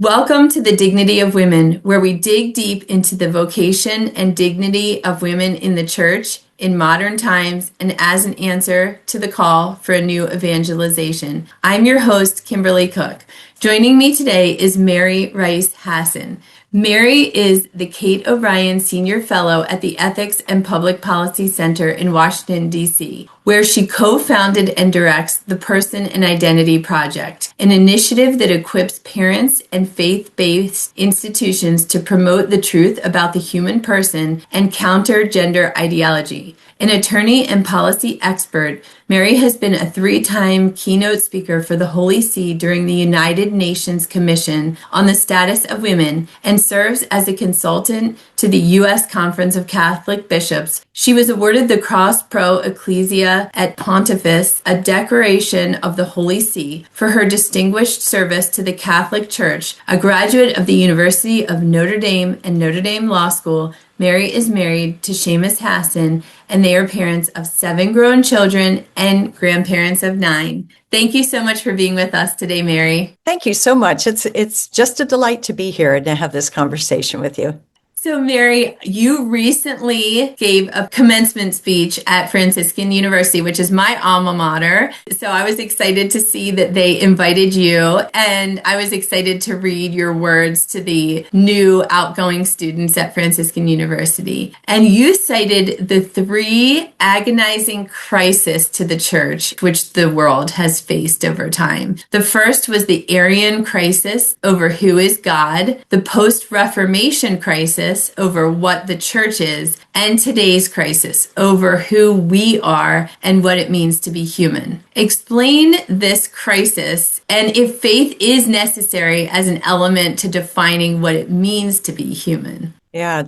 Welcome to the Dignity of Women, where we dig deep into the vocation and dignity of women in the church in modern times and as an answer to the call for a new evangelization. I'm your host, Kimberly Cook. Joining me today is Mary Rice Hasson. Mary is the Kate O'Brien Senior Fellow at the Ethics and Public Policy Center in Washington, D.C., where she co-founded and directs the Person and Identity Project, an initiative that equips parents and faith-based institutions to promote the truth about the human person and counter gender ideology. An attorney and policy expert, Mary has been a 3-time keynote speaker for the Holy See during the United Nations Commission on the Status of Women and serves as a consultant to the U.S. Conference of Catholic Bishops. She was awarded the Cross Pro Ecclesia et Pontifice, a decoration of the Holy See, for her distinguished service to the Catholic Church. A graduate of the University of Notre Dame and Notre Dame Law School, Mary is married to Seamus Hasson, and they are parents of 7 grown children and grandparents of 9. Thank you so much for being with us today, Mary. Thank you so much. It's just a delight to be here and to have this conversation with you. So, Mary, you recently gave a commencement speech at Franciscan University, which is my alma mater. So I was excited to see that they invited you, and I was excited to read your words to the new outgoing students at Franciscan University. And you cited the 3 agonizing crises to the church, which the world has faced over time. The first was the Arian crisis over who is God, the post-Reformation crisis over what the church is, and today's crisis over who we are and what it means to be human. Explain this crisis and if faith is necessary as an element to defining what it means to be human. Yeah,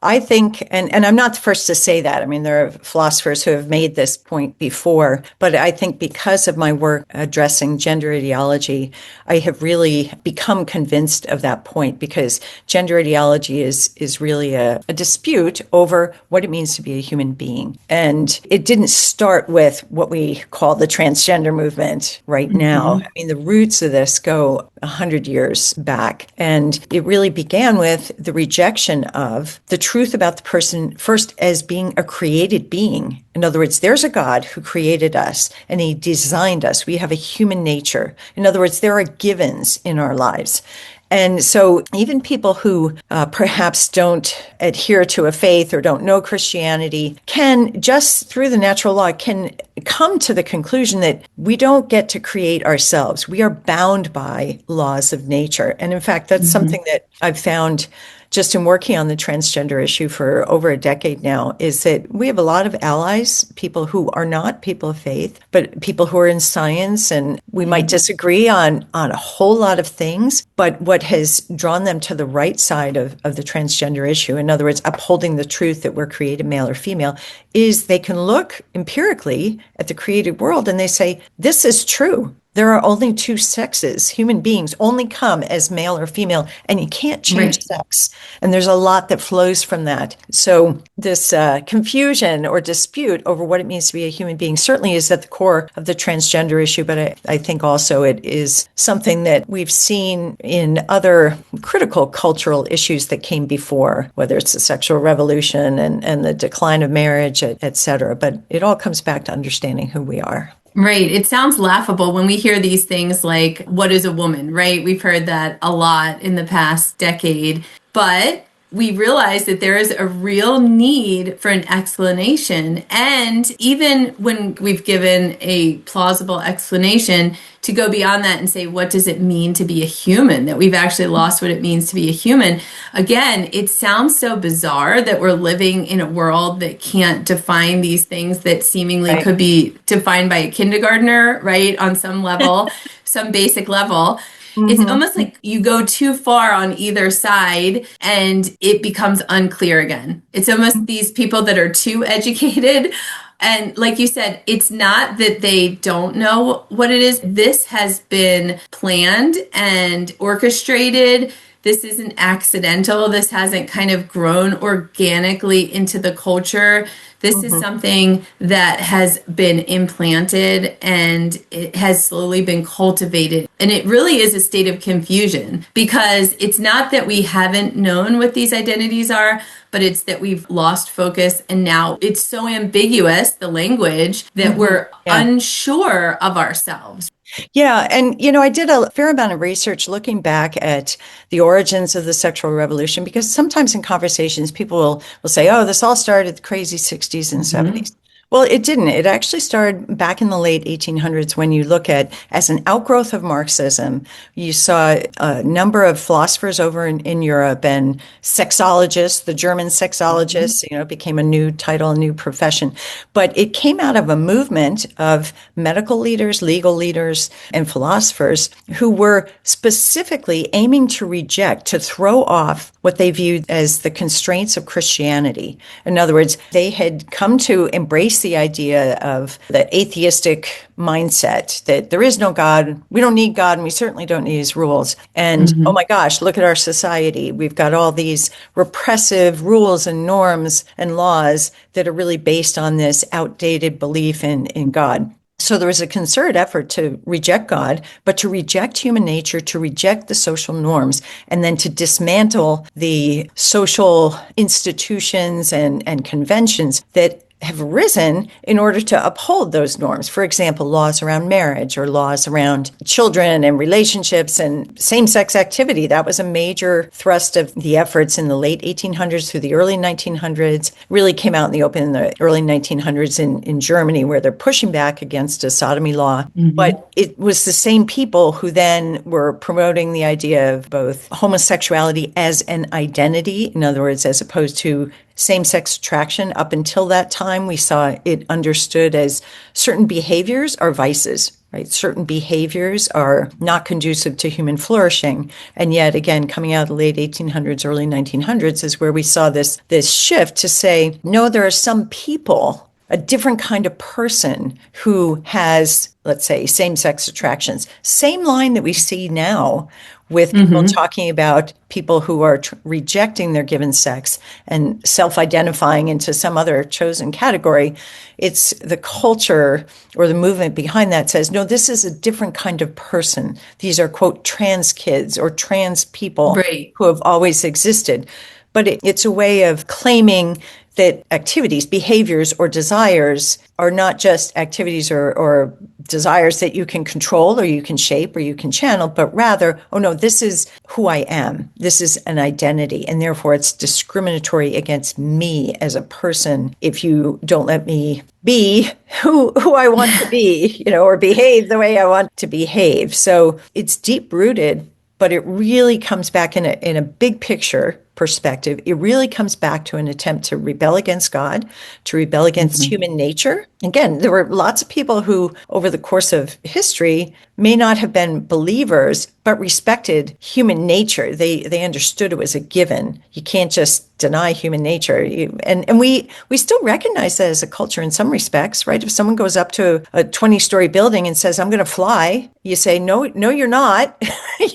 I think, and I'm not the first to say that. I mean, there are philosophers who have made this point before, but I think because of my work addressing gender ideology, I have really become convinced of that point, because gender ideology is really a dispute over what it means to be a human being. And it didn't start with what we call the transgender movement right now. I mean, the roots of this go 100 years back. And it really began with the rejection of the truth about the person first as being a created being. In other words, there's a God who created us and he designed us. We have a human nature. In other words, there are givens in our lives. And so even people who perhaps don't adhere to a faith or don't know Christianity can, just through the natural law, can come to the conclusion that we don't get to create ourselves. We are bound by laws of nature. And in fact, that's something that I've found just in working on the transgender issue for over a decade now, is that we have a lot of allies, people who are not people of faith, but people who are in science, and we might disagree on a whole lot of things, but what has drawn them to the right side of the transgender issue, in other words, upholding the truth that we're created male or female, is they can look empirically at the created world and they say, this is true. There are only 2 sexes. Human beings only come as male or female, and you can't change sex. And there's a lot that flows from that. So this confusion or dispute over what it means to be a human being certainly is at the core of the transgender issue, but I think also it is something that we've seen in other critical cultural issues that came before, whether it's the sexual revolution and the decline of marriage, et cetera. But it all comes back to understanding who we are. Right. It sounds laughable when we hear these things like, what is a woman, right? We've heard that a lot in the past decade, but we realize that there is a real need for an explanation. And even when we've given a plausible explanation, to go beyond that and say, what does it mean to be a human? That we've actually lost what it means to be a human. Again, it sounds so bizarre that we're living in a world that can't define these things that seemingly could be defined by a kindergartner, right? On some level, some basic level. It's almost like you go too far on either side and it becomes unclear again. It's almost these people that are too educated. And like you said, it's not that they don't know what it is. This has been planned and orchestrated. This isn't accidental. This hasn't kind of grown organically into the culture. This is something that has been implanted and it has slowly been cultivated. And it really is a state of confusion because it's not that we haven't known what these identities are, but it's that we've lost focus and now it's so ambiguous, the language, that we're unsure of ourselves. Yeah. And, I did a fair amount of research looking back at the origins of the sexual revolution, because sometimes in conversations, people will say, oh, this all started in the crazy 60s and 70s. Well, it didn't. It actually started back in the late 1800s when you look at, as an outgrowth of Marxism, you saw a number of philosophers over in Europe and sexologists, the German sexologists, became a new title, a new profession. But it came out of a movement of medical leaders, legal leaders, and philosophers who were specifically aiming to reject, to throw off what they viewed as the constraints of Christianity. In other words, they had come to embrace the idea of the atheistic mindset that there is no God, we don't need God, and we certainly don't need his rules. And oh my gosh, look at our society. We've got all these repressive rules and norms and laws that are really based on this outdated belief in God. So there was a concerted effort to reject God, but to reject human nature, to reject the social norms, and then to dismantle the social institutions and conventions that have arisen in order to uphold those norms. For example, laws around marriage or laws around children and relationships and same-sex activity. That was a major thrust of the efforts in the late 1800s through the early 1900s. Really came out in the open in the early 1900s in Germany, where they're pushing back against a sodomy law. But it was the same people who then were promoting the idea of both homosexuality as an identity, in other words, as opposed to same-sex attraction. Up until that time, we saw it understood as certain behaviors are vices, right? Certain behaviors are not conducive to human flourishing. And yet, again, coming out of the late 1800s, early 1900s is where we saw this shift to say, no, there are some people, a different kind of person who has, let's say, same-sex attractions. Same line that we see now with people talking about people who are rejecting their given sex and self-identifying into some other chosen category. It's the culture or the movement behind that says, no, this is a different kind of person. These are, quote, trans kids or trans people who have always existed. But it's a way of claiming that activities, behaviors, or desires are not just activities or desires that you can control or you can shape or you can channel, but rather, oh no, this is who I am. This is an identity, and therefore it's discriminatory against me as a person if you don't let me be who I want to be, or behave the way I want to behave. So it's deep rooted, but it really comes back in a big picture perspective. It really comes back to an attempt to rebel against God, to rebel against human nature. Again, there were lots of people who, over the course of history, may not have been believers, but respected human nature. They understood it was a given. You can't just deny human nature. And we still recognize that as a culture in some respects, right? If someone goes up to a 20-story building and says, I'm going to fly, you say, no, you're not,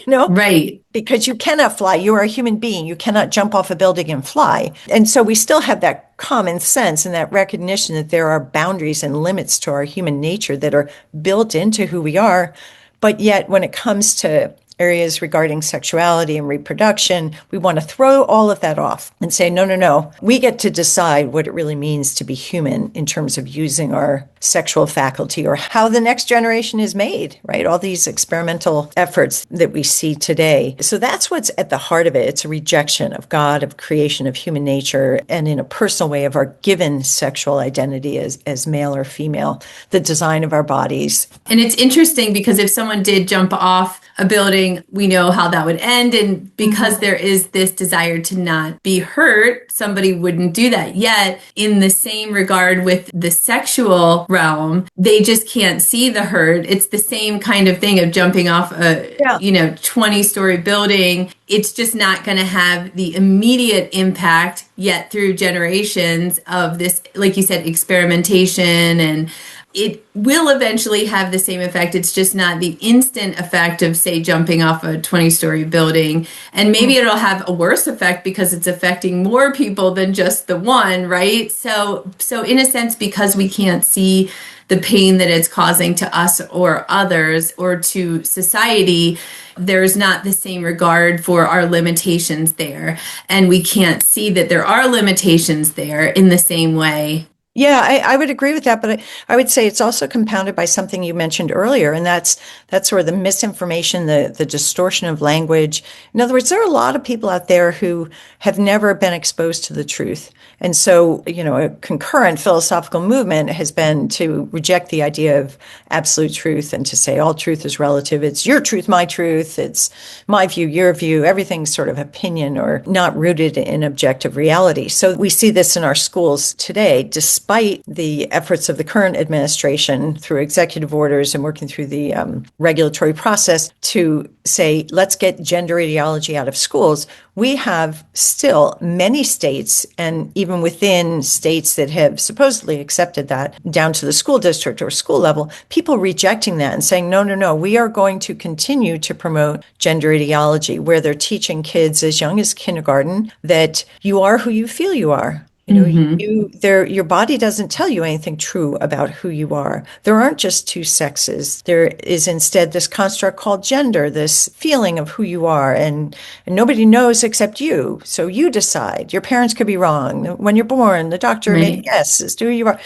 Right. Because you cannot fly. You are a human being. You cannot jump off a building and fly. And so we still have that common sense and that recognition that there are boundaries and limits to our human nature that are built into who we are. But yet, when it comes to areas regarding sexuality and reproduction, we want to throw all of that off and say, no. We get to decide what it really means to be human in terms of using our sexual faculty or how the next generation is made, right? All these experimental efforts that we see today. So that's what's at the heart of it. It's a rejection of God, of creation, of human nature, and in a personal way of our given sexual identity as male or female, the design of our bodies. And it's interesting because if someone did jump off a building, we know how that would end. And because there is this desire to not be hurt, somebody wouldn't do that. Yet, in the same regard with the sexual realm, they just can't see the hurt. It's the same kind of thing of jumping off a 20-story building. It's just not going to have the immediate impact, yet through generations of this, like you said, experimentation and it will eventually have the same effect. It's just not the instant effect of, say, jumping off a 20-story building. And maybe it'll have a worse effect because it's affecting more people than just the one, right? So in a sense, because we can't see the pain that it's causing to us or others or to society, there's not the same regard for our limitations there. And we can't see that there are limitations there in the same way. Yeah, I would agree with that, but I would say it's also compounded by something you mentioned earlier, and that's sort of the misinformation, the distortion of language. In other words, there are a lot of people out there who have never been exposed to the truth. And so, a concurrent philosophical movement has been to reject the idea of absolute truth and to say all truth is relative. It's your truth, my truth. It's my view, your view. Everything's sort of opinion or not rooted in objective reality. So we see this in our schools today, despite the efforts of the current administration through executive orders and working through the regulatory process to say, let's get gender ideology out of schools. We have still many states, and even within states that have supposedly accepted that down to the school district or school level, people rejecting that and saying, no, no, no, we are going to continue to promote gender ideology, where they're teaching kids as young as kindergarten that you are who you feel you are. Your body doesn't tell you anything true about who you are. There aren't just two sexes. There is instead this construct called gender, this feeling of who you are, and nobody knows except you. So you decide. Your parents could be wrong. When you're born, the doctor made a guess as to who you are.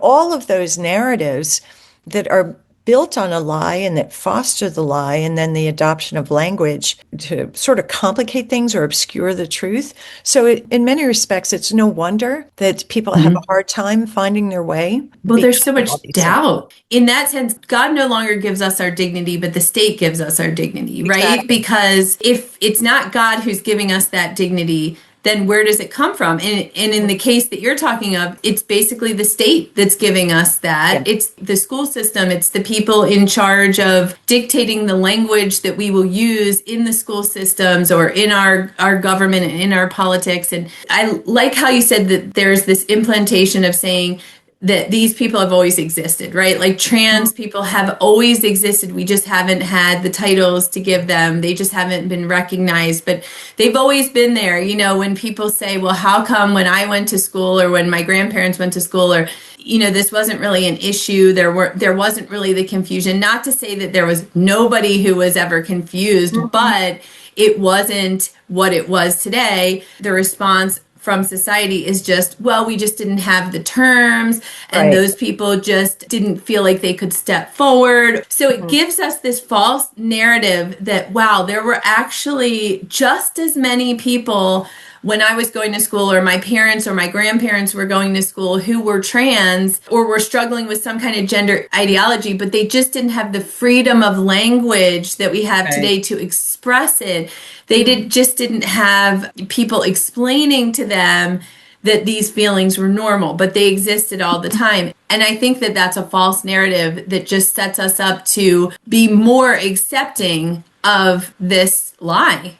All of those narratives that are built on a lie and that foster the lie, and then the adoption of language to sort of complicate things or obscure the truth. So in many respects, it's no wonder that people have a hard time finding their way. Well, there's so much doubt. In that sense, God no longer gives us our dignity, but the state gives us our dignity, right? Exactly. Because if it's not God who's giving us that dignity, then where does it come from? And in the case that you're talking of, it's basically the state that's giving us that. Yeah. It's the school system. It's the people in charge of dictating the language that we will use in the school systems or in our government and in our politics. And I like how you said that there's this implantation of saying that these people have always existed, right? Like trans people have always existed. We just haven't had the titles to give them. They just haven't been recognized, but they've always been there. When people say, well, how come when I went to school or when my grandparents went to school or, this wasn't really an issue. There wasn't really the confusion. Not to say that there was nobody who was ever confused, but it wasn't what it was today. The response from society is just, well, we just didn't have the terms and Right. those people just didn't feel like they could step forward. So it gives us this false narrative that, wow, there were actually just as many people when I was going to school or my parents or my grandparents were going to school who were trans or were struggling with some kind of gender ideology, but they just didn't have the freedom of language that we have today to express it. They didn't have people explaining to them that these feelings were normal, but they existed all the time. And I think that that's a false narrative that just sets us up to be more accepting of this lie.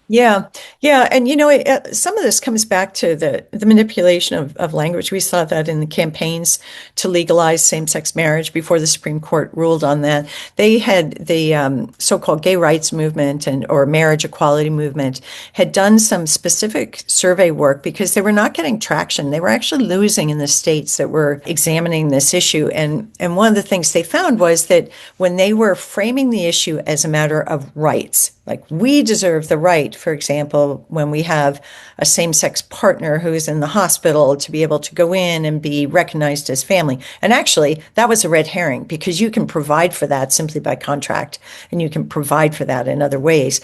Yeah, yeah, and some of this comes back to the manipulation of language. We saw that in the campaigns to legalize same-sex marriage before the Supreme Court ruled on that. They had the so-called gay rights movement or marriage equality movement had done some specific survey work because they were not getting traction. They were actually losing in the states that were examining this issue. And one of the things they found was that when they were framing the issue as a matter of rights, like we deserve the right, for example, when we have a same-sex partner who is in the hospital to be able to go in and be recognized as family. And actually, that was a red herring because you can provide for that simply by contract and you can provide for that in other ways.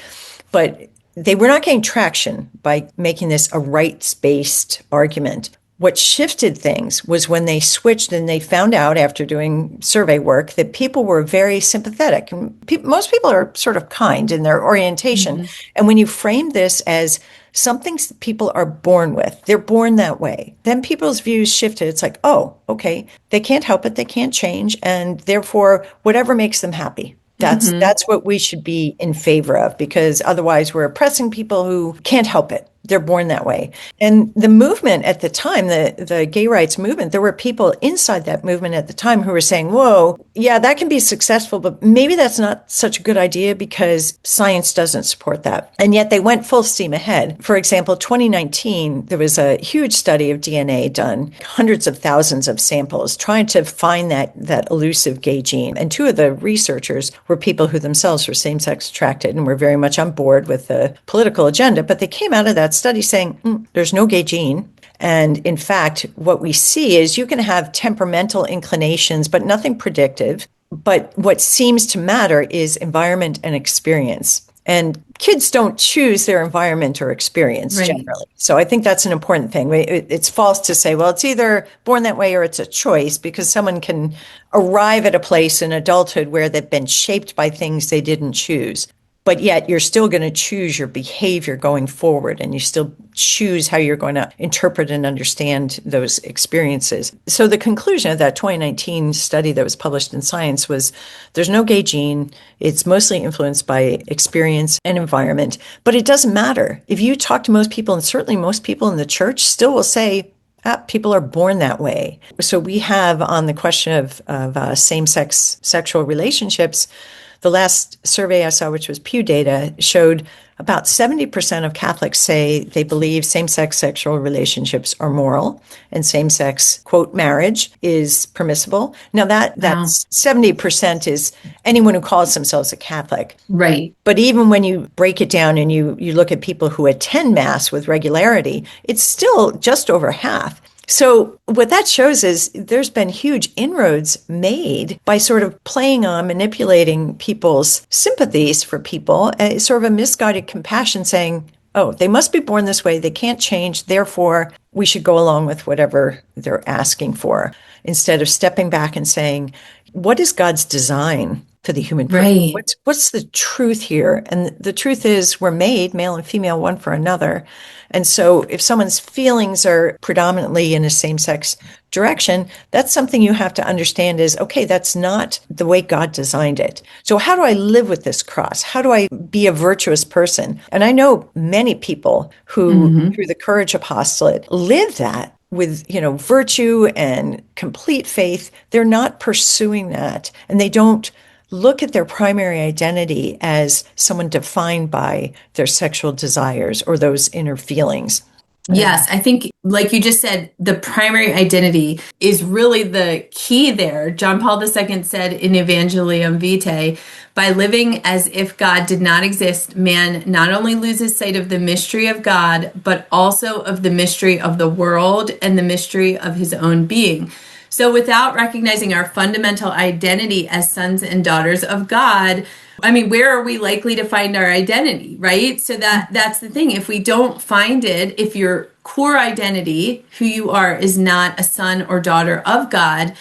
But they were not getting traction by making this a rights-based argument. What shifted things was when they switched and they found out after doing survey work that people were very sympathetic. And most people are sort of kind in their orientation. And when you frame this as something people are born with, they're born that way, then people's views shifted. It's like, oh, okay, they can't help it, they can't change, and therefore whatever makes them happy. That's what we should be in favor of, because otherwise we're oppressing people who can't help it. they're born that way. And the movement at the time, the gay rights movement, there were people inside that movement at the time who were saying, whoa, yeah, that can be successful, but maybe that's not such a good idea because science doesn't support that. And yet they went full steam ahead. For example, 2019, there was a huge study of DNA done, hundreds of thousands of samples, trying to find that elusive gay gene. And two of the researchers were people who themselves were same-sex attracted and were very much on board with the political agenda. But they came out of that study saying, there's no gay gene. And in fact, what we see is you can have temperamental inclinations, but nothing predictive. But what seems to matter is environment and experience. And kids don't choose their environment or experience generally. So I think that's an important thing. It's false to say, well, it's either born that way or it's a choice, because someone can arrive at a place in adulthood where they've been shaped by things they didn't choose. But yet you're still going to choose your behavior going forward, and you still choose how you're going to interpret and understand those experiences. So the conclusion of that 2019 study that was published in Science was there's no gay gene. It's mostly influenced by experience and environment, but it doesn't matter. If you talk to most people, and certainly most people in the church still will say, people are born that way. So we have on the question of same-sex sexual relationships, the last survey I saw, which was Pew data, showed about 70% of Catholics say they believe same-sex sexual relationships are moral and same-sex, quote, marriage is permissible. Now that's 70% is anyone who calls themselves a Catholic. Right. But even when you break it down and you look at people who attend Mass with regularity, it's still just over half. So what that shows is there's been huge inroads made by sort of playing on, manipulating people's sympathies for people, sort of a misguided compassion saying, oh, they must be born this way, they can't change, therefore we should go along with whatever they're asking for, instead of stepping back and saying, what is God's design for the human person? Right. What's the truth here? And the truth is we're made, male and female, one for another. And so if someone's feelings are predominantly in a same-sex direction, that's something you have to understand is, okay, that's not the way God designed it. So how do I live with this cross? How do I be a virtuous person? And I know many people who, through the Courage Apostolate, live that with, virtue and complete faith. They're not pursuing that, and they don't look at their primary identity as someone defined by their sexual desires or those inner feelings. Yes, I think, like you just said, the primary identity is really the key there. John Paul II said in Evangelium Vitae, by living as if God did not exist, man not only loses sight of the mystery of God, but also of the mystery of the world and the mystery of his own being. So without recognizing our fundamental identity as sons and daughters of God, I mean, where are we likely to find our identity, right? So that's the thing. If we don't find it, if your core identity, who you are, is not a son or daughter of God,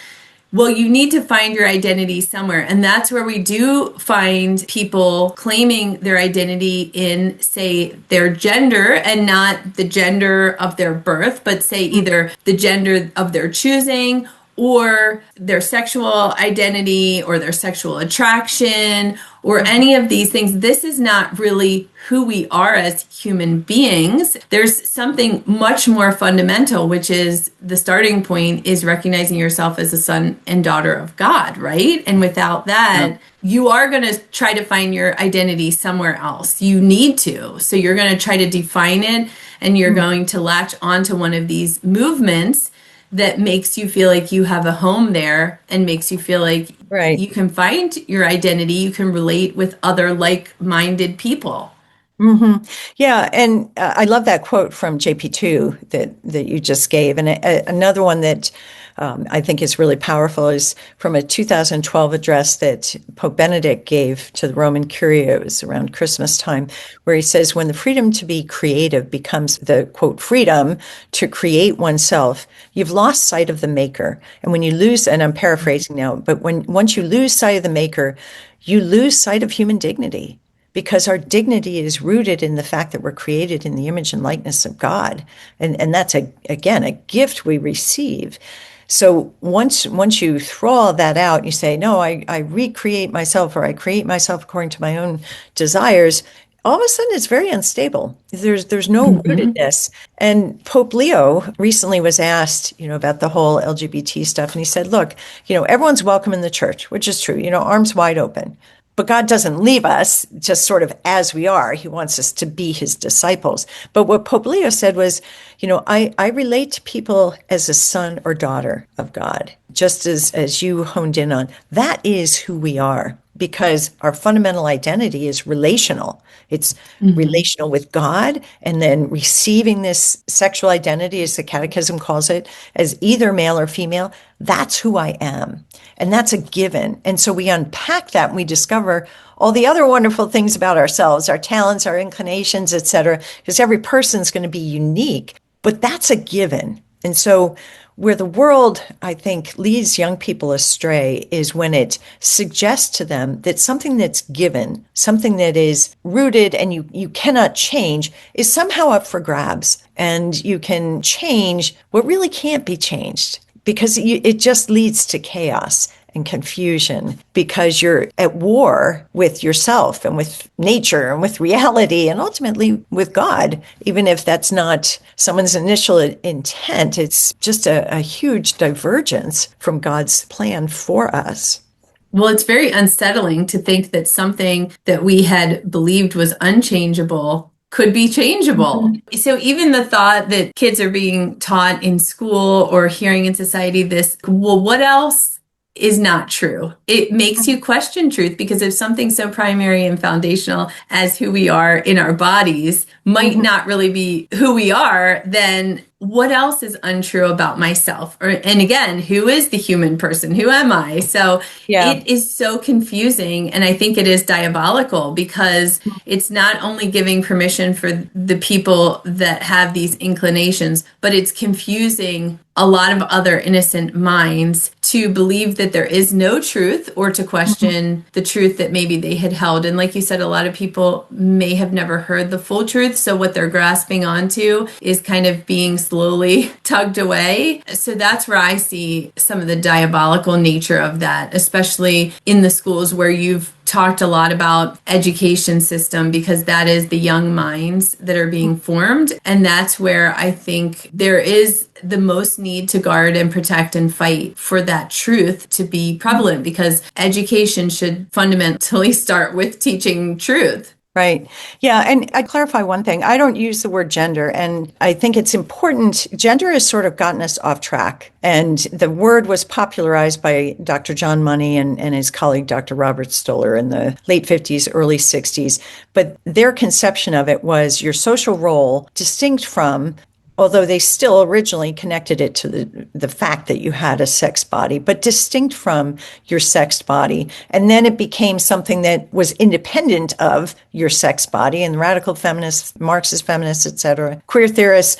well, you need to find your identity somewhere. And that's where we do find people claiming their identity in, say, their gender, and not the gender of their birth, but say either the gender of their choosing, or their sexual identity, or their sexual attraction, or any of these things. This is not really who we are as human beings. There's something much more fundamental, which is the starting point is recognizing yourself as a son and daughter of God, right? And without that, you are going to try to find your identity somewhere else. You need to. So you're going to try to define it, and you're going to latch onto one of these movements that makes you feel like you have a home there, and makes you feel like you can find your identity. You can relate with other like-minded people. Mm-hmm. Yeah, and I love that quote from JP2 that you just gave. And another one that I think is really powerful is from a 2012 address that Pope Benedict gave to the Roman Curia. It was around Christmas time, where he says, when the freedom to be creative becomes the, quote, freedom to create oneself, you've lost sight of the maker. And when you lose, and I'm paraphrasing now, but once you lose sight of the maker, you lose sight of human dignity. Because our dignity is rooted in the fact that we're created in the image and likeness of God. And that's, again, a gift we receive. So once you throw all that out, and you say, no, I recreate myself, or I create myself according to my own desires, all of a sudden it's very unstable. There's no Hmm. rootedness. And Pope Leo recently was asked, about the whole LGBT stuff, and he said, "Look, everyone's welcome in the church," which is true. Arms wide open. But God doesn't leave us just sort of as we are. He wants us to be his disciples. But what Pope Leo said was, I relate to people as a son or daughter of God, just as you honed in on. That is who we are because our fundamental identity is relational. It's Hmm. relational with God, and then receiving this sexual identity, as the Catechism calls it, as either male or female. That's who I am. And that's a given. And so we unpack that and we discover all the other wonderful things about ourselves, our talents, our inclinations, et cetera, because every person's going to be unique. But that's a given. And so where the world, I think, leads young people astray is when it suggests to them that something that's given, something that is rooted and you cannot change, is somehow up for grabs. And you can change what really can't be changed because it just leads to chaos and confusion because you're at war with yourself and with nature and with reality and ultimately with God. Even if that's not someone's initial intent, it's just a huge divergence from God's plan for us. Well, it's very unsettling to think that something that we had believed was unchangeable could be changeable. Mhm. So even the thought that kids are being taught in school or hearing in society this, well, what else is not true? It makes you question truth because if something so primary and foundational as who we are in our bodies might Mhm. not really be who we are, then what else is untrue about myself? And again, who is the human person? Who am I? So Yeah. it is so confusing. And I think it is diabolical because it's not only giving permission for the people that have these inclinations, but it's confusing a lot of other innocent minds to believe that there is no truth or to question the truth that maybe they had held. And like you said, a lot of people may have never heard the full truth. So what they're grasping onto is kind of being slowly tugged away. So that's where I see some of the diabolical nature of that, especially in the schools where you've talked a lot about education system because that is the young minds that are being formed, and that's where I think there is the most need to guard and protect and fight for that truth to be prevalent because education should fundamentally start with teaching truth. Right. Yeah. And I clarify one thing. I don't use the word gender, and I think it's important. Gender has sort of gotten us off track. And the word was popularized by Dr. John Money and his colleague, Dr. Robert Stoller, in the late 50s, early 60s. But their conception of it was your social role distinct from, although they still originally connected it to the fact that you had a sex body, but distinct from your sex body. And then it became something that was independent of your sex body. And radical feminists, Marxist feminists, et cetera, queer theorists,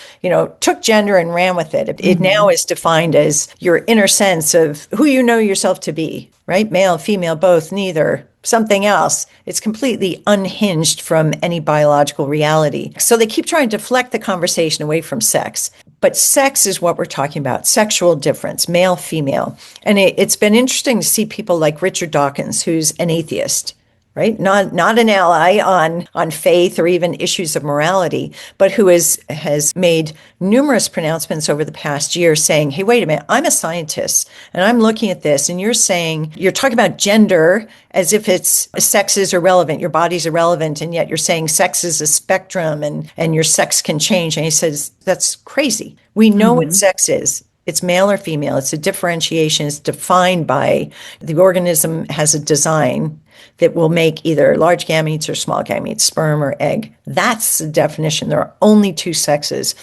took gender and ran with it. It now Mm-hmm. is defined as your inner sense of who you know yourself to be, right? Male, female, both, neither, something else. It's completely unhinged from any biological reality. So they keep trying to deflect the conversation away from sex. But sex is what we're talking about, sexual difference, male, female. And it's been interesting to see people like Richard Dawkins, who's an atheist, right? Not an ally on faith or even issues of morality, but who has made numerous pronouncements over the past year saying, hey, wait a minute, I'm a scientist and I'm looking at this, and you're talking about gender as if it's sex is irrelevant, your body's irrelevant, and yet you're saying sex is a spectrum and your sex can change. And he says, that's crazy. We know what Mm-hmm. sex is. It's male or female. It's a differentiation. It's defined by the organism has a design that will make either large gametes or small gametes, sperm or egg. That's the definition. There are only two sexes.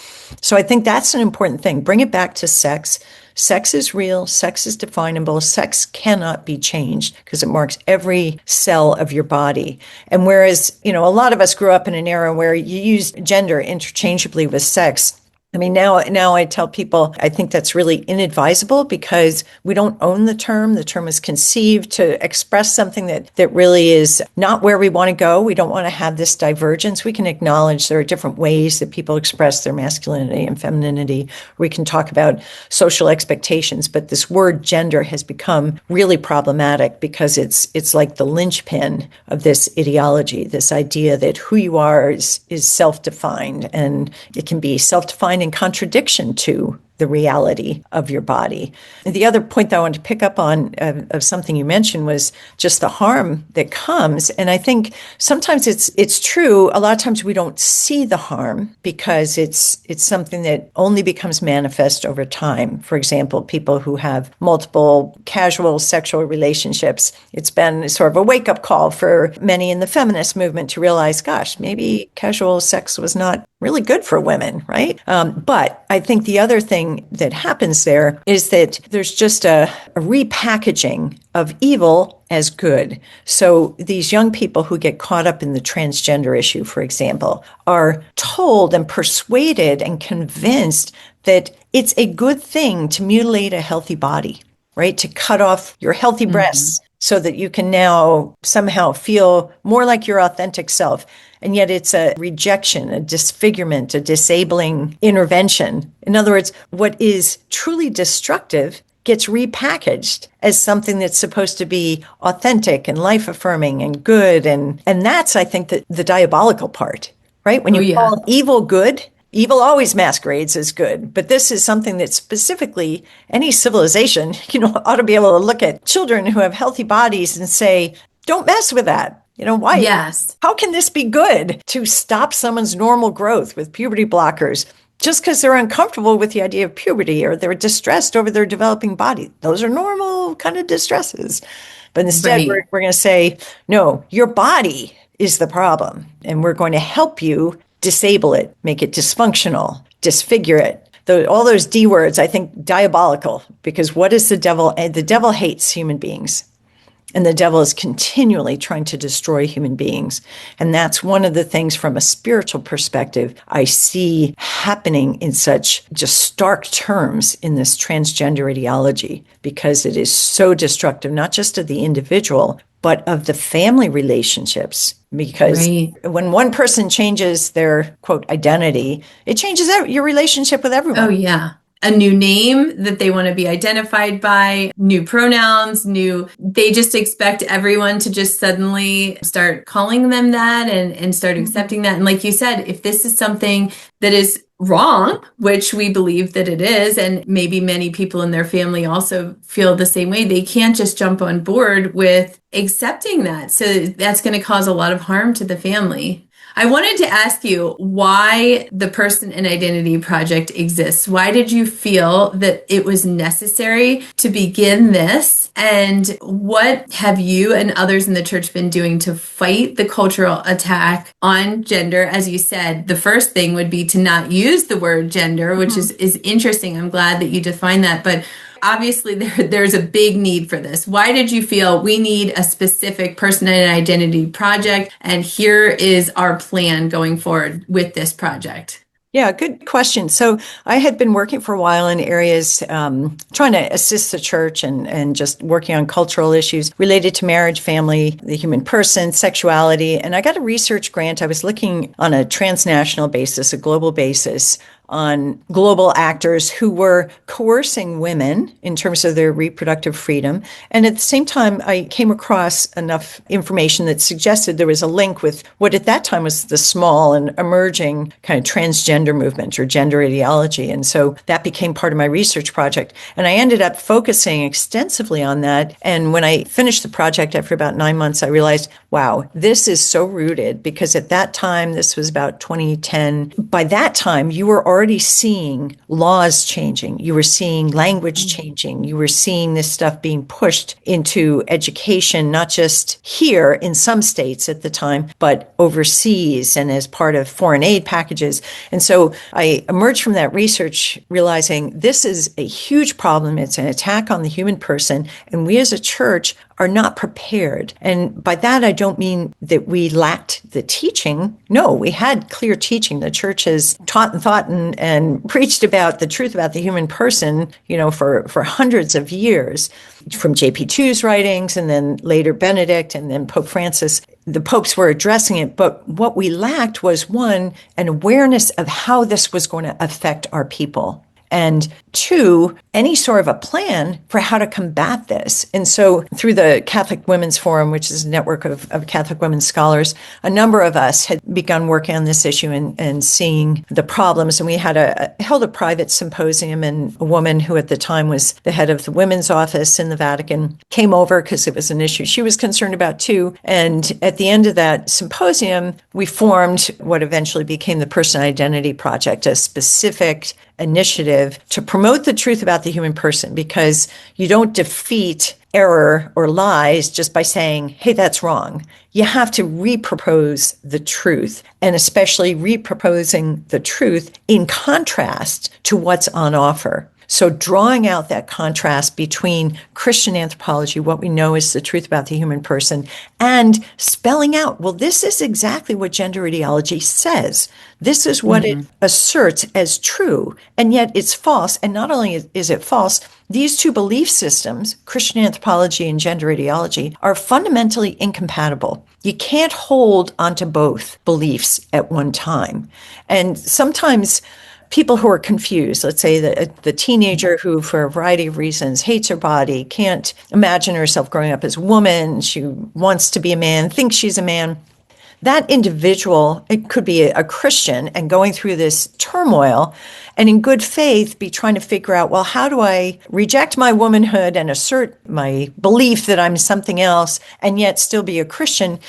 So I think that's an important thing. Bring it back to sex. Sex is real. Sex is definable. Sex cannot be changed because it marks every cell of your body. And whereas, a lot of us grew up in an era where you used gender interchangeably with sex, I mean, now I tell people I think that's really inadvisable because we don't own the term. The term is conceived to express something that really is not where we want to go. We don't want to have this divergence. We can acknowledge there are different ways that people express their masculinity and femininity. We can talk about social expectations, but this word gender has become really problematic because it's like the linchpin of this ideology, this idea that who you are is self-defined, and it can be self-defined in contradiction to the reality of your body. And the other point that I wanted to pick up on of something you mentioned was just the harm that comes. And I think sometimes it's true. A lot of times we don't see the harm because it's something that only becomes manifest over time. For example, people who have multiple casual sexual relationships, it's been sort of a wake-up call for many in the feminist movement to realize, gosh, maybe casual sex was not really good for women, right? But I think the other thing that happens there is that there's just a repackaging of evil as good. So these young people who get caught up in the transgender issue, for example, are told and persuaded and convinced that it's a good thing to mutilate a healthy body, right? To cut off your healthy breasts so that you can now somehow feel more like your authentic self. And yet it's a rejection, a disfigurement, a disabling intervention. In other words, what is truly destructive gets repackaged as something that's supposed to be authentic and life-affirming and good. And that's, I think, the diabolical part, right? When you call evil good, evil always masquerades as good. But this is something that specifically any civilization, ought to be able to look at children who have healthy bodies and say, don't mess with that. Why? Yes. How can this be good to stop someone's normal growth with puberty blockers just because they're uncomfortable with the idea of puberty or they're distressed over their developing body? Those are normal kind of distresses. But instead, we're going to say, no, your body is the problem. And we're going to help you disable it, make it dysfunctional, disfigure it. All those D words, I think, diabolical, because what is the devil? The devil hates human beings. And the devil is continually trying to destroy human beings. And that's one of the things from a spiritual perspective I see happening in such just stark terms in this transgender ideology, because it is so destructive, not just of the individual, but of the family relationships. Because when one person changes their, quote, identity, it changes your relationship with everyone. Oh, yeah. A new name that they want to be identified by, new pronouns, they just expect everyone to just suddenly start calling them that and start accepting that. And like you said, if this is something that is wrong, which we believe that it is, and maybe many people in their family also feel the same way, they can't just jump on board with accepting that. So that's going to cause a lot of harm to the family. I wanted to ask you why the Person and Identity Project exists. Why did you feel that it was necessary to begin this? And what have you and others in the church been doing to fight the cultural attack on gender? As you said, the first thing would be to not use the word gender, which is interesting. I'm glad that you define that. But obviously, there's a big need for this. Why did you feel we need a specific person and identity project? And here is our plan going forward with this project. Yeah, good question. So I had been working for a while in areas trying to assist the church and just working on cultural issues related to marriage, family, the human person, sexuality. And I got a research grant. I was looking on a transnational basis, a global basis, on global actors who were coercing women in terms of their reproductive freedom. And at the same time, I came across enough information that suggested there was a link with what at that time was the small and emerging kind of transgender movement or gender ideology. And so that became part of my research project. And I ended up focusing extensively on that. And when I finished the project after about 9 months, I realized, wow, this is so rooted, because at that time, this was about 2010. By that time, you were already seeing laws changing. You were seeing language changing. You were seeing this stuff being pushed into education, not just here in some states at the time, but overseas and as part of foreign aid packages. And so I emerged from that research realizing this is a huge problem. It's an attack on the human person. And we as a church are not prepared. And by that, I don't mean that we lacked the teaching. No, we had clear teaching. The church has taught and thought and preached about the truth about the human person, for hundreds of years, from JP2's writings and then later Benedict and then Pope Francis. The popes were addressing it, but what we lacked was, one, an awareness of how this was going to affect our people. And two, any sort of a plan for how to combat this. And so through the Catholic Women's Forum, which is a network of Catholic women scholars, a number of us had begun working on this issue and seeing the problems. And we had held a private symposium, and a woman who at the time was the head of the women's office in the Vatican came over because it was an issue she was concerned about too. And at the end of that symposium, we formed what eventually became the Person Identity Project, a specific initiative to promote the truth about the human person, because you don't defeat error or lies just by saying, hey, that's wrong. You have to repropose the truth, and especially reproposing the truth in contrast to what's on offer. So drawing out that contrast between Christian anthropology, what we know is the truth about the human person, and spelling out, well, this is exactly what gender ideology says. This is what it asserts as true, and yet it's false. And not only is it false, these two belief systems, Christian anthropology and gender ideology, are fundamentally incompatible. You can't hold onto both beliefs at one time. And sometimes people who are confused, let's say the teenager who, for a variety of reasons, hates her body, can't imagine herself growing up as a woman, she wants to be a man, thinks she's a man. That individual, it could be a Christian and going through this turmoil and in good faith be trying to figure out, well, how do I reject my womanhood and assert my belief that I'm something else and yet still be a Christian?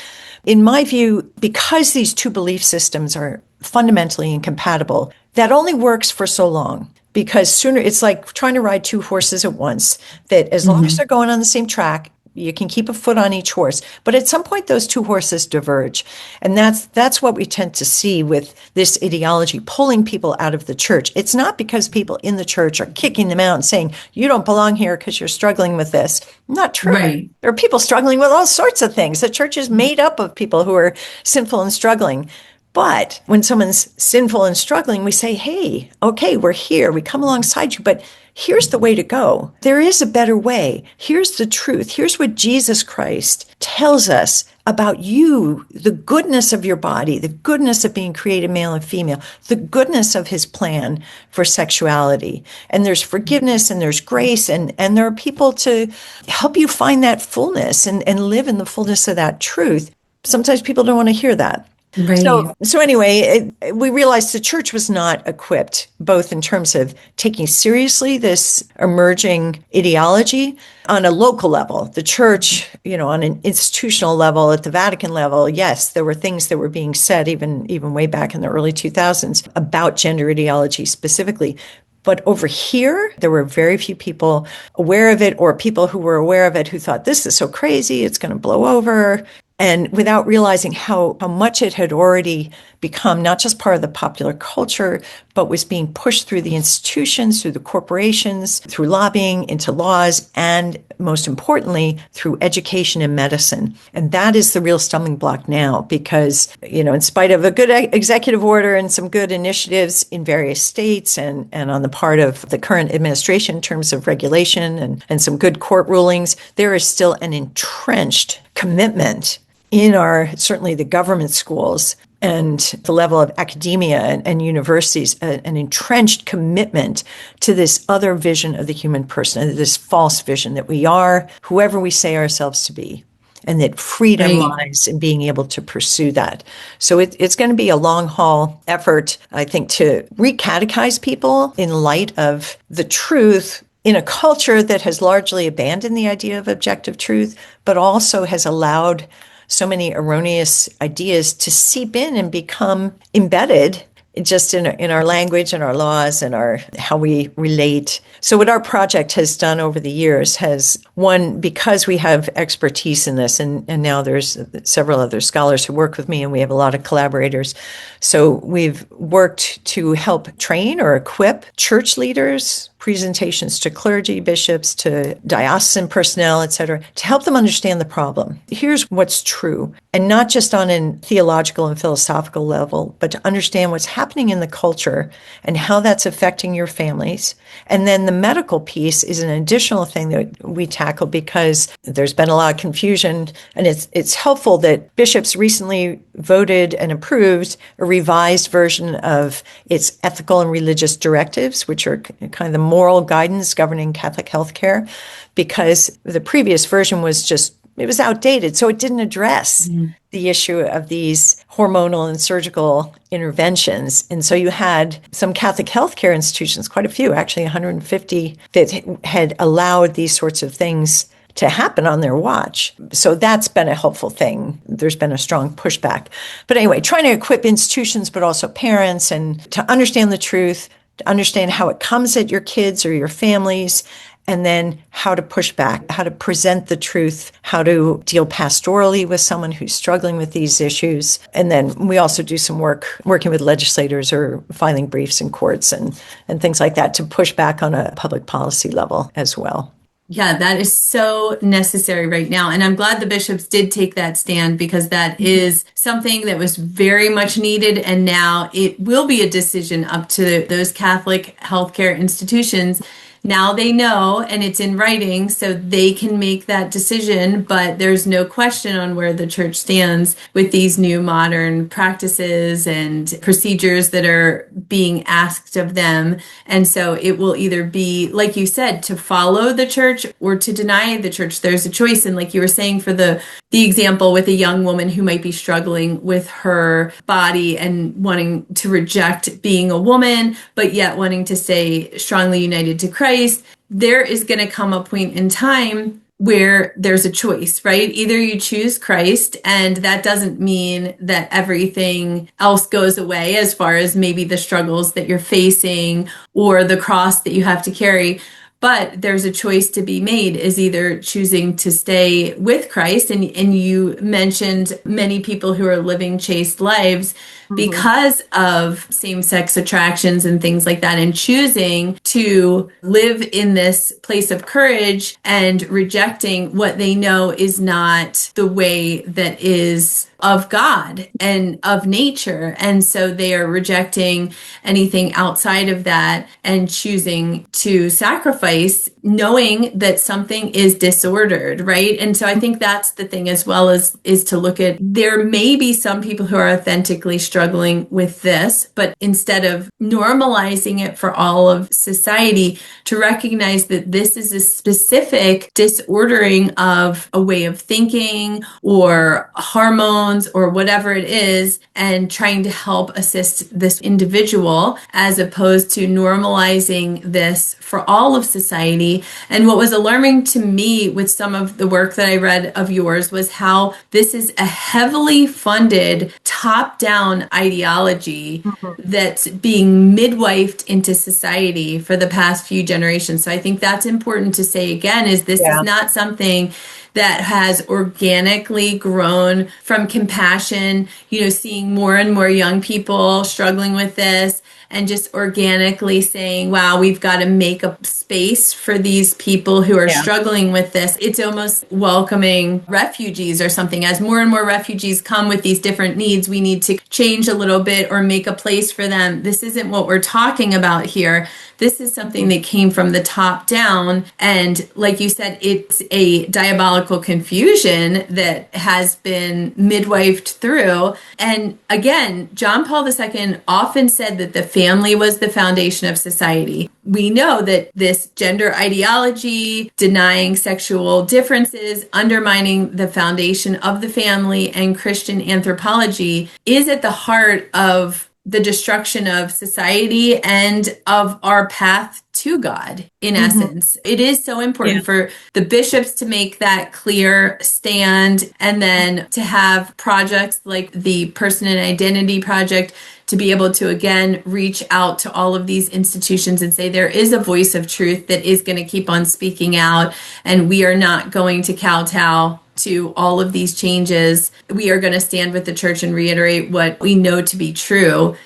In my view, because these two belief systems are fundamentally incompatible, that only works for so long. Because sooner, it's like trying to ride two horses at once, that as long as they're going on the same track, you can keep a foot on each horse. But at some point, those two horses diverge. And that's what we tend to see with this ideology pulling people out of the church. It's not because people in the church are kicking them out and saying, you don't belong here because you're struggling with this. Not true. Right. There are people struggling with all sorts of things. The church is made up of people who are sinful and struggling. But when someone's sinful and struggling, we say, hey, okay, we're here. We come alongside you, but here's the way to go. There is a better way. Here's the truth. Here's what Jesus Christ tells us about you, the goodness of your body, the goodness of being created male and female, the goodness of his plan for sexuality. And there's forgiveness and there's grace, and there are people to help you find that fullness and live in the fullness of that truth. Sometimes people don't want to hear that. Right. So anyway, we realized the church was not equipped, both in terms of taking seriously this emerging ideology on a local level. The church, on an institutional level, at the Vatican level, yes, there were things that were being said even way back in the early 2000s about gender ideology specifically. But over here, there were very few people aware of it, or people who were aware of it who thought, this is so crazy, it's going to blow over. And without realizing how much it had already become not just part of the popular culture, but was being pushed through the institutions, through the corporations, through lobbying, into laws, and most importantly, through education and medicine. And that is the real stumbling block now, because, in spite of a good executive order and some good initiatives in various states and on the part of the current administration in terms of regulation and some good court rulings, there is still an entrenched commitment in certainly the government schools and the level of academia and universities, an entrenched commitment to this other vision of the human person, this false vision that we are whoever we say ourselves to be, and that freedom lies in being able to pursue that. So it's going to be a long haul effort, I think, to recatechize people in light of the truth in a culture that has largely abandoned the idea of objective truth, but also has allowed so many erroneous ideas to seep in and become embedded just in our language and our laws and how we relate. So what our project has done over the years has, one, because we have expertise in this, and now there's several other scholars who work with me, and we have a lot of collaborators. So we've worked to help train or equip church leaders, presentations to clergy, bishops, to diocesan personnel, etc., to help them understand the problem. Here's what's true, and not just on a theological and philosophical level, but to understand what's happening in the culture and how that's affecting your families. And then the medical piece is an additional thing that we tackle because there's been a lot of confusion, and it's helpful that bishops recently voted and approved a revised version of its ethical and religious directives, which are kind of the moral guidance governing Catholic healthcare, because the previous version it was outdated, so it didn't address the issue of these hormonal and surgical interventions. And so you had some Catholic healthcare institutions, quite a few, actually 150, that had allowed these sorts of things to happen on their watch. So that's been a helpful thing. There's been a strong pushback. But anyway, trying to equip institutions, but also parents, and to understand the truth, to understand how it comes at your kids or your families, and then how to push back, how to present the truth, how to deal pastorally with someone who's struggling with these issues. And then we also do some work working with legislators or filing briefs in courts and things like that to push back on a public policy level as well. Yeah, that is so necessary right now. And I'm glad the bishops did take that stand, because that is something that was very much needed. And now it will be a decision up to those Catholic healthcare institutions. Now they know, and it's in writing, so they can make that decision, but there's no question on where the church stands with these new modern practices and procedures that are being asked of them. And so it will either be, like you said, to follow the church or to deny the church. There's a choice. And like you were saying, for the example with a young woman who might be struggling with her body and wanting to reject being a woman, but yet wanting to stay strongly united to Christ, there is going to come a point in time where there's a choice, right? Either you choose Christ, and that doesn't mean that everything else goes away as far as maybe the struggles that you're facing or the cross that you have to carry. But there's a choice to be made, is either choosing to stay with Christ. And you mentioned many people who are living chaste lives because of same-sex attractions and things like that, and choosing to live in this place of courage and rejecting what they know is not the way that is of God and of nature. And so they are rejecting anything outside of that and choosing to sacrifice, knowing that something is disordered, right? And so I think that's the thing as well, is to look at, there may be some people who are authentically struggling with this, but instead of normalizing it for all of society, to recognize that this is a specific disordering of a way of thinking or hormones or whatever it is, and trying to help assist this individual, as opposed to normalizing this for all of society. And what was alarming to me with some of the work that I read of yours was how this is a heavily funded top-down ideology that's being midwifed into society for the past few generations. So I think that's important to say again, is this is not something that has organically grown from compassion, seeing more and more young people struggling with this, and just organically saying, wow, we've got to make a space for these people who are struggling with this. It's almost welcoming refugees or something. As more and more refugees come with these different needs, we need to change a little bit or make a place for them. This isn't what we're talking about here. This is something that came from the top down. And like you said, it's a diabolical confusion that has been midwifed through. And again, John Paul II often said that the family was the foundation of society. We know that this gender ideology, denying sexual differences, undermining the foundation of the family and Christian anthropology is at the heart of the destruction of society and of our path to God, in essence. It is so important for the bishops to make that clear stand, and then to have projects like the Person and Identity Project to be able to, again, reach out to all of these institutions and say there is a voice of truth that is going to keep on speaking out, and we are not going to kowtow to all of these changes. We are going to stand with the church and reiterate what we know to be true.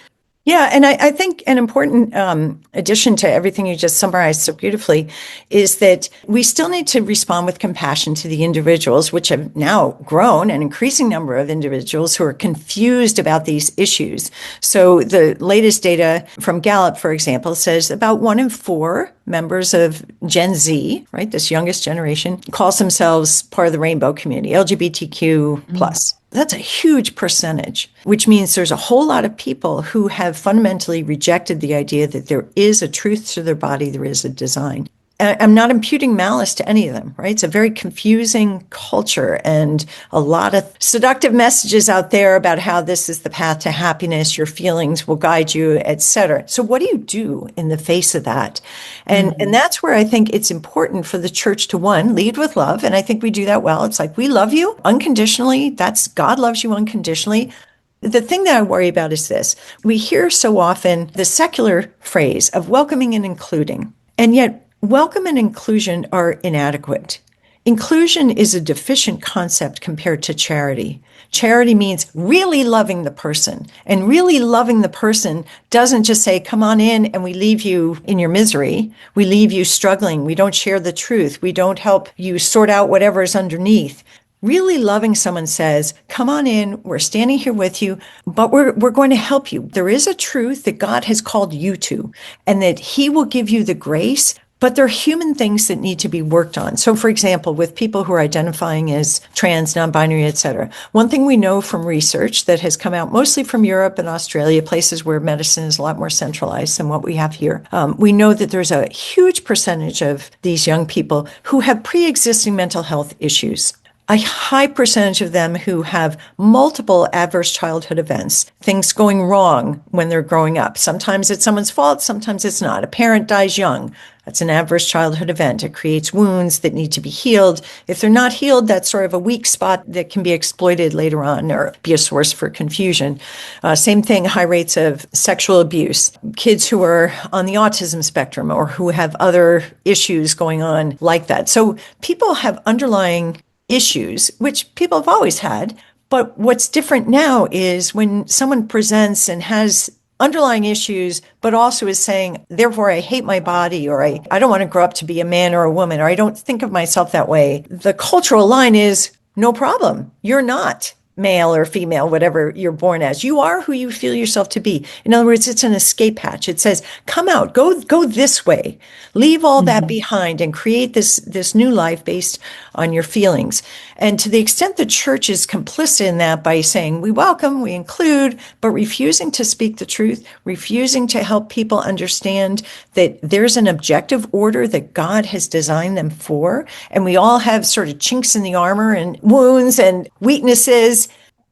Yeah, and I think an important addition to everything you just summarized so beautifully is that we still need to respond with compassion to the individuals, which have now grown, an increasing number of individuals who are confused about these issues. So the latest data from Gallup, for example, says about 1 in 4 members of Gen Z, right, this youngest generation, calls themselves part of the rainbow community, LGBTQ plus. That's a huge percentage, which means there's a whole lot of people who have fundamentally rejected the idea that there is a truth to their body, there is a design. I'm not imputing malice to any of them, right? It's a very confusing culture and a lot of seductive messages out there about how this is the path to happiness, your feelings will guide you, etc. So what do you do in the face of that? And that's where I think it's important for the church to, one, lead with love. And I think we do that well. It's like, we love you unconditionally. That's God loves you unconditionally. The thing that I worry about is this. We hear so often the secular phrase of welcoming and including, and yet welcome and inclusion are inadequate. Inclusion is a deficient concept compared to charity. Charity means really loving the person. And really loving the person doesn't just say, come on in and we leave you in your misery. We leave you struggling. We don't share the truth. We don't help you sort out whatever is underneath. Really loving someone says, come on in, we're standing here with you, but we're going to help you. There is a truth that God has called you to, and that he will give you the grace, but there are human things that need to be worked on. So for example, with people who are identifying as trans, non-binary, etc., one thing we know from research that has come out mostly from Europe and Australia, places where medicine is a lot more centralized than what we have here, we know that there's a huge percentage of these young people who have pre-existing mental health issues. A high percentage of them who have multiple adverse childhood events, things going wrong when they're growing up. Sometimes it's someone's fault, sometimes it's not. A parent dies young. That's an adverse childhood event. It creates wounds that need to be healed. If they're not healed, that's sort of a weak spot that can be exploited later on or be a source for confusion. Same thing, high rates of sexual abuse. Kids who are on the autism spectrum or who have other issues going on like that. So people have underlying issues, which people have always had. But what's different now is when someone presents and has underlying issues, but also is saying, therefore, I hate my body, or I don't want to grow up to be a man or a woman, or I don't think of myself that way. The cultural line is no problem. You're not male or female, whatever you're born as. You are who you feel yourself to be. In other words, it's an escape hatch. It says, come out, go this way, leave all that behind and create this new life based on your feelings. And to the extent the church is complicit in that by saying, we welcome, we include, but refusing to speak the truth, refusing to help people understand that there's an objective order that God has designed them for. And we all have sort of chinks in the armor and wounds and weaknesses.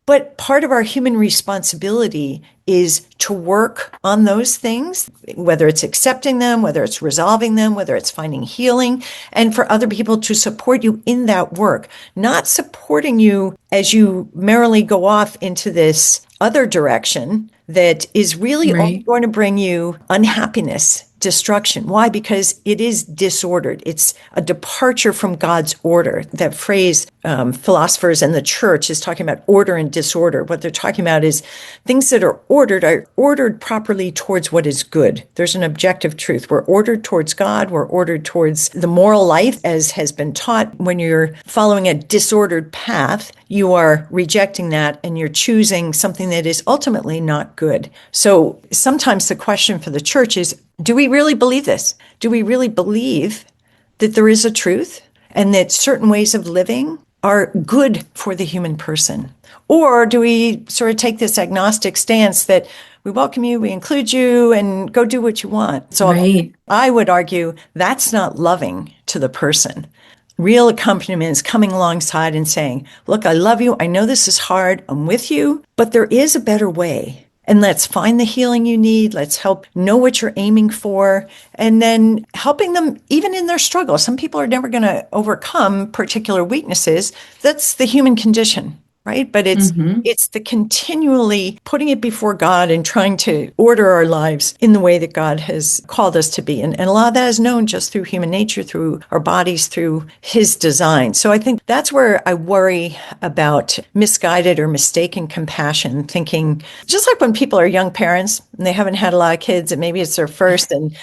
But part of our human responsibility is to work on those things, whether it's accepting them, whether it's resolving them, whether it's finding healing, and for other people to support you in that work, not supporting you as you merrily go off into this other direction that is really only Right. going to bring you unhappiness, destruction. Why? Because it is disordered. It's a departure from God's order. That phrase, philosophers and the church is talking about order and disorder. What they're talking about is things that are ordered properly towards what is good. There's an objective truth. We're ordered towards God. We're ordered towards the moral life as has been taught. When you're following a disordered path, you are rejecting that and you're choosing something that is ultimately not good. So sometimes the question for the church is, do we really believe this? Do we really believe that there is a truth and that certain ways of living are good for the human person? Or do we sort of take this agnostic stance that we welcome you, we include you, and go do what you want? So Right. I would argue that's not loving to the person. Real accompaniment is coming alongside and saying, look, I love you. I know this is hard. I'm with you, but there is a better way. And let's find the healing you need. Let's help know what you're aiming for. And then helping them even in their struggle. Some people are never going to overcome particular weaknesses. That's the human condition. right? But Hmm. it's the continually putting it before God and trying to order our lives in the way that God has called us to be. And a lot of that is known just through human nature, through our bodies, through his design. So I think that's where I worry about misguided or mistaken compassion, thinking just like when people are young parents and they haven't had a lot of kids and maybe it's their first and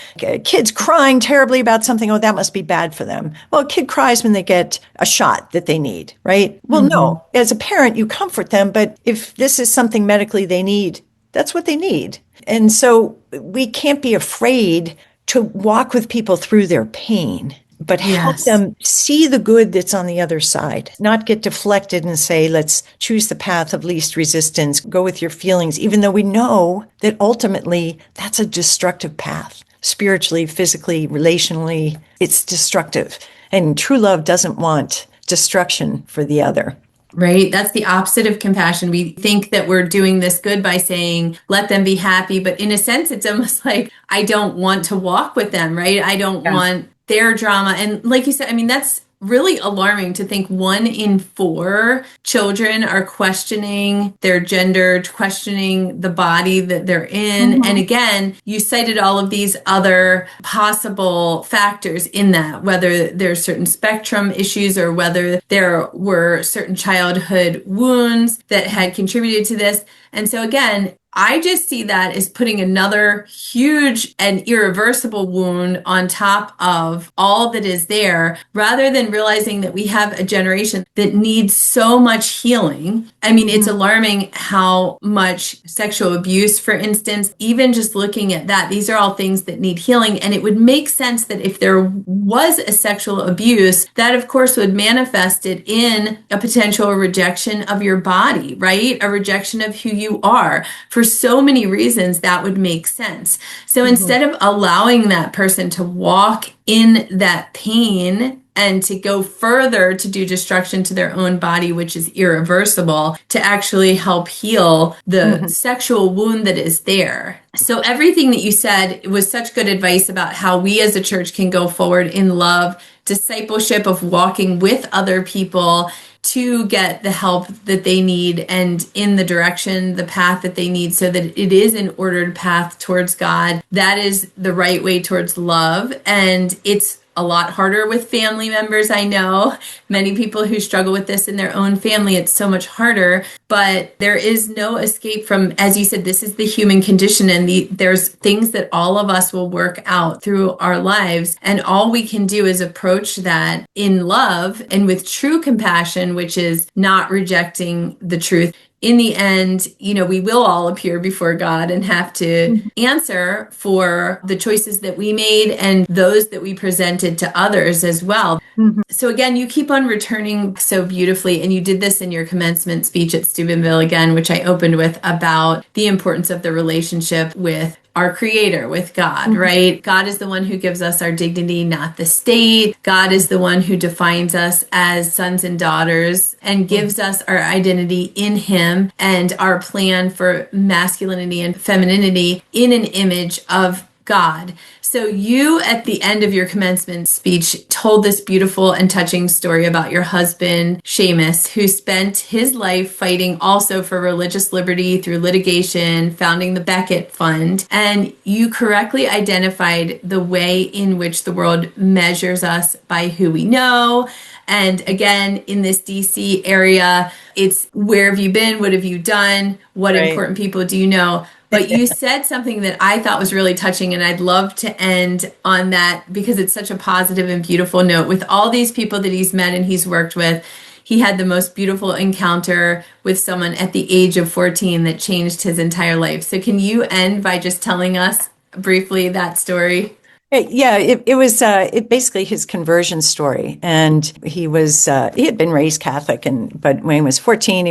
kids crying terribly about something, oh, that must be bad for them. Well, a kid cries when they get a shot that they need, right? Well, Hmm. no, as a parent, you comfort them, but if this is something medically they need, that's what they need. And so we can't be afraid to walk with people through their pain, but help Yes. them see the good that's on the other side, not get deflected and say, let's choose the path of least resistance, go with your feelings, even though we know that ultimately that's a destructive path. Spiritually, physically, relationally, it's destructive. And true love doesn't want destruction for the other. Right? That's the opposite of compassion. We think that we're doing this good by saying, let them be happy. But in a sense, it's almost like, I don't want to walk with them, right? I don't Yeah. want their drama. And like you said, I mean, that's really alarming to think 1 in 4 children are questioning their gender, questioning the body that they're in. And Mm-hmm. again, you cited all of these other possible factors in that, whether there's certain spectrum issues or whether there were certain childhood wounds that had contributed to this. And so again, I just see that as putting another huge and irreversible wound on top of all that is there, rather than realizing that we have a generation that needs so much healing. I mean, it's alarming how much sexual abuse, for instance, even just looking at that, these are all things that need healing. And it would make sense that if there was a sexual abuse, that of course would manifest it in a potential rejection of your body, right? A rejection of who you are. For so many reasons, that would make sense. So Mm-hmm. instead of allowing that person to walk in that pain and to go further to do destruction to their own body, which is irreversible, to actually help heal the Mm-hmm. sexual wound that is there. So everything that you said was such good advice about how we as a church can go forward in love, discipleship of walking with other people to get the help that they need and in the direction, the path that they need, so that it is an ordered path towards God. That is the right way towards love. And it's a lot harder with family members. I know many people who struggle with this in their own family, it's so much harder, but there is no escape from, as you said, this is the human condition, and there's things that all of us will work out through our lives. And all we can do is approach that in love and with true compassion, which is not rejecting the truth. In the end, we will all appear before God and have to answer for the choices that we made and those that we presented to others as well. Mm-hmm. So again, you keep on returning so beautifully, and you did this in your commencement speech at Steubenville again, which I opened with, about the importance of the relationship with our creator, with God, Mm-hmm. right? God is the one who gives us our dignity, not the state. God is the one who defines us as sons and daughters and gives us our identity in him and our plan for masculinity and femininity in an image of God. So you, at the end of your commencement speech, told this beautiful and touching story about your husband, Seamus, who spent his life fighting also for religious liberty through litigation, founding the Becket Fund. And you correctly identified the way in which the world measures us by who we know. And again, in this DC area, it's where have you been? What have you done? What Right. important people do you know? But you said something that I thought was really touching, and I'd love to end on that because it's such a positive and beautiful note. With all these people that he's met and he's worked with, he had the most beautiful encounter with someone at the age of 14 that changed his entire life. So can you end by just telling us briefly that story? Yeah, it was it basically his conversion story, and he had been raised Catholic, but when he was 14,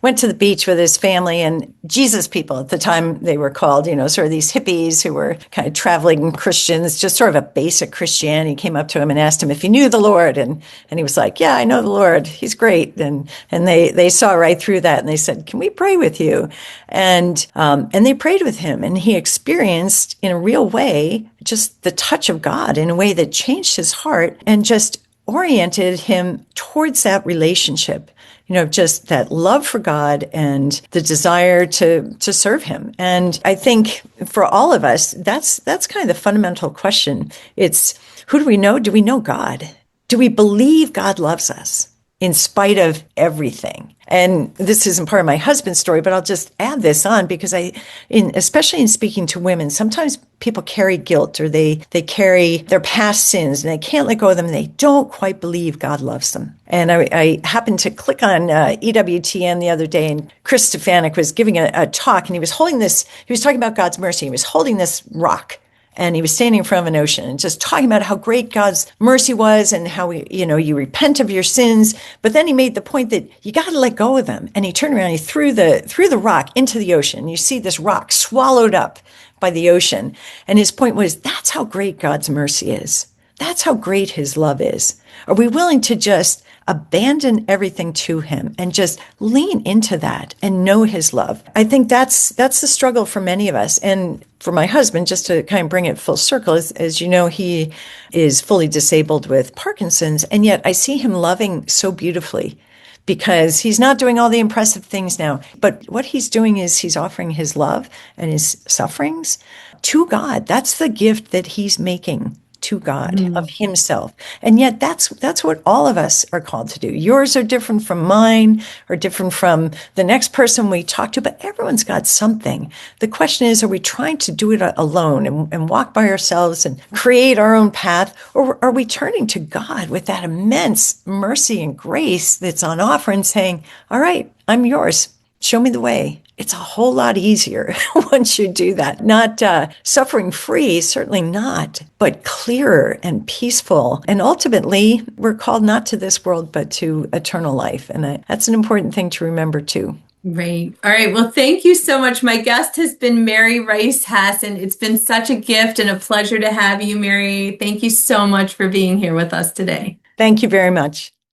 went to the beach with his family, and Jesus people at the time they were called, sort of these hippies who were kind of traveling Christians, just sort of a basic Christianity, came up to him and asked him if he knew the Lord, and he was like, yeah, I know the Lord, he's great, and they saw right through that, and they said, can we pray with you? And they prayed with him, and he experienced in a real way just the touch of God in a way that changed his heart and just oriented him towards that relationship. just that love for God and the desire to serve him. And I think for all of us, that's kind of the fundamental question. It's, who do we know? Do we know God? Do we believe God loves us in spite of everything? And this isn't part of my husband's story, but I'll just add this on because especially in speaking to women, sometimes people carry guilt or they carry their past sins and they can't let go of them. And they don't quite believe God loves them. And I happened to click on EWTN the other day, and Chris Stefanik was giving a talk, and he was talking about God's mercy. He was holding this rock. And he was standing in front of an ocean and just talking about how great God's mercy was and how you repent of your sins. But then he made the point that you got to let go of them. And he turned around, he threw the rock into the ocean. You see this rock swallowed up by the ocean. And his point was, that's how great God's mercy is. That's how great his love is. Are we willing to just abandon everything to him and just lean into that and know his love? I think that's the struggle for many of us. And for my husband, just to kind of bring it full circle, as you know, he is fully disabled with Parkinson's. And yet I see him loving so beautifully because he's not doing all the impressive things now. But what he's doing is he's offering his love and his sufferings to God. That's the gift that he's making to God of himself. And yet that's what all of us are called to do. Yours are different from mine, or different from the next person we talk to, but everyone's got something. The question is, are we trying to do it alone and walk by ourselves and create our own path? Or are we turning to God with that immense mercy and grace that's on offer and saying, all right, I'm yours. Show me the way. It's a whole lot easier once you do that. Not suffering free, certainly not, but clearer and peaceful. And ultimately, we're called not to this world, but to eternal life. And that's an important thing to remember too. Right. All right. Well, thank you so much. My guest has been Mary Rice Hasson. It's been such a gift and a pleasure to have you, Mary. Thank you so much for being here with us today. Thank you very much.